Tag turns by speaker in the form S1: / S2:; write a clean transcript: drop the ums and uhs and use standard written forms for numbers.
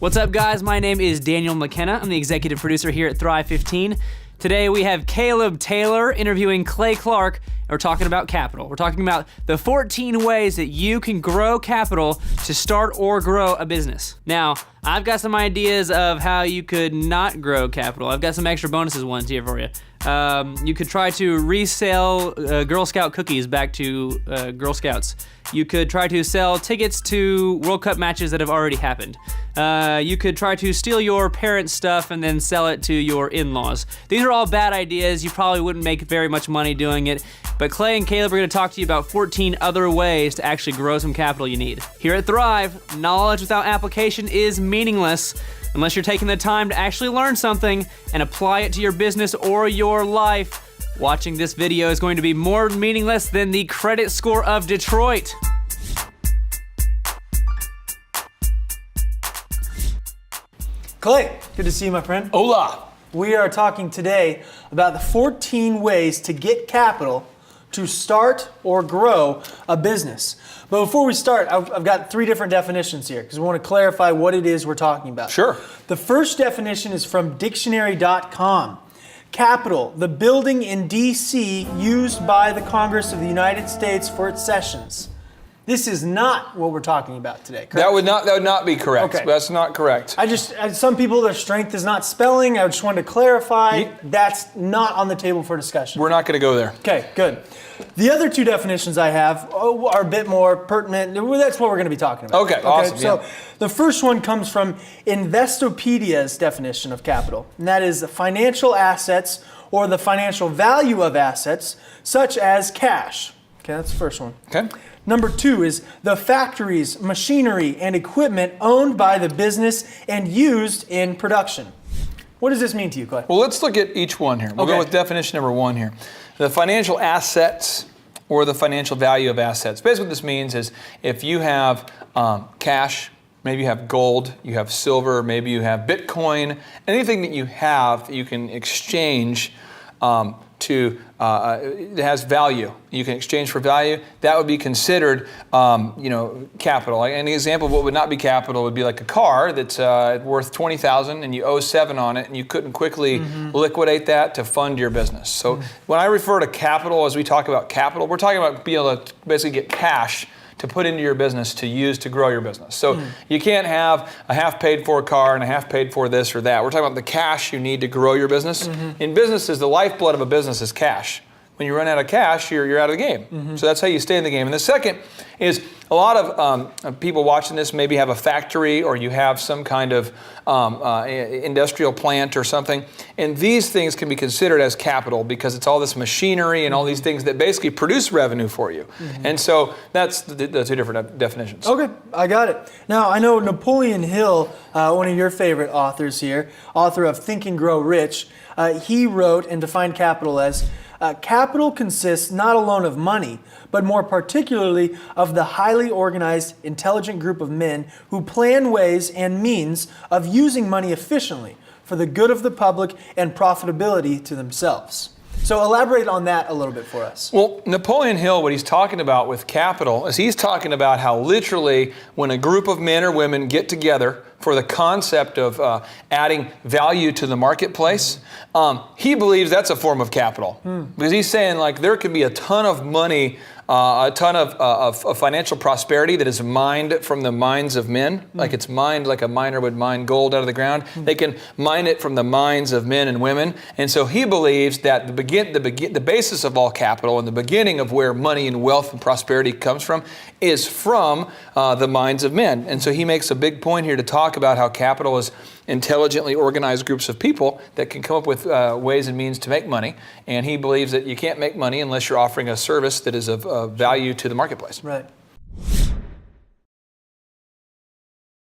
S1: What's up, guys? My name is Daniel McKenna. I'm the executive producer here at Thrive 15. Today we have Caleb Taylor interviewing Clay Clark, and we're talking about capital. We're talking about the 14 ways that you can grow capital to start or grow a business. Now, I've got some ideas of how you could not grow capital. I've got some extra bonuses ones here for you. You could try to resell Girl Scout cookies back to Girl Scouts. You could try to sell tickets to World Cup matches that have already happened. You could try to steal your parents' stuff and then sell it to your in-laws. These are all bad ideas. You probably wouldn't make very much money doing it. But Clay and Caleb are going to talk to you about 14 other ways to actually grow some capital you need. Here at Thrive, knowledge without application is meaningless unless you're taking the time to actually learn something and apply it to your business or your life. Watching this video is going to be more meaningless than the credit score of Detroit.
S2: Clay, good to see you, my friend.
S3: Hola.
S2: We are talking today about the 14 ways to get capital to start or grow a business. But before we start, I've got 3 different definitions here because we want to clarify what it is we're talking about.
S3: Sure.
S2: The first definition is from dictionary.com. Capital, the building in D.C. used by the Congress of the United States for its sessions. This is not what we're talking about today, correct?
S3: That would not be correct.
S2: Okay.
S3: That's not correct.
S2: Some people, their strength is not spelling. I just wanted to clarify. That's not on the table for discussion.
S3: We're not going to go there.
S2: Okay, good. The other 2 definitions I have are a bit more pertinent. That's what we're going to be talking about.
S3: Okay, awesome.
S2: So the first one comes from Investopedia's definition of capital, and that is the financial assets or the financial value of assets, such as cash. Okay, that's the first one.
S3: Okay.
S2: Number 2 is the factories, machinery, and equipment owned by the business and used in production. What does this mean to you, Clay?
S3: Well, let's look at each one here. We'll go with definition number 1 here. The financial assets or the financial value of assets. Basically what this means is if you have cash, maybe you have gold, you have silver, maybe you have Bitcoin, anything that you have that you can exchange it has value. You can exchange for value. That would be considered, capital. An example of what would not be capital would be like a car that's worth $20,000 and you owe $7,000 on it, and you couldn't quickly liquidate that to fund your business. So when I refer to capital, as we talk about capital, we're talking about being able to basically get cash to put into your business to use to grow your business. So you can't have a half paid for car and a half paid for this or that. We're talking about the cash you need to grow your business. In businesses, the lifeblood of a business is cash. When you run out of cash, you're out of the game. So that's how you stay in the game. And the second is a lot of people watching this maybe have a factory or you have some kind of industrial plant or something. And these things can be considered as capital because it's all this machinery and all these things that basically produce revenue for you. And so that's the 2 different definitions.
S2: Okay, I got it. Now, I know Napoleon Hill, one of your favorite authors here, author of Think and Grow Rich, he wrote and defined capital as capital consists not alone of money, but more particularly of the highly organized, intelligent group of men who plan ways and means of using money efficiently for the good of the public and profitability to themselves. So elaborate on that a little bit for us.
S3: Well, Napoleon Hill, what he's talking about with capital is he's talking about how literally when a group of men or women get together for the concept of adding value to the marketplace, he believes that's a form of capital. Because he's saying like there can be a ton of money, a ton of financial prosperity that is mined from the mines of men, like it's mined like a miner would mine gold out of the ground. They can mine it from the minds of men and women. And so he believes that the basis of all capital and the beginning of where money and wealth and prosperity comes from is from the minds of men. And so he makes a big point here to talk about how capital is intelligently organized groups of people that can come up with ways and means to make money. And he believes that you can't make money unless you're offering a service that is of value to the marketplace.
S2: Right.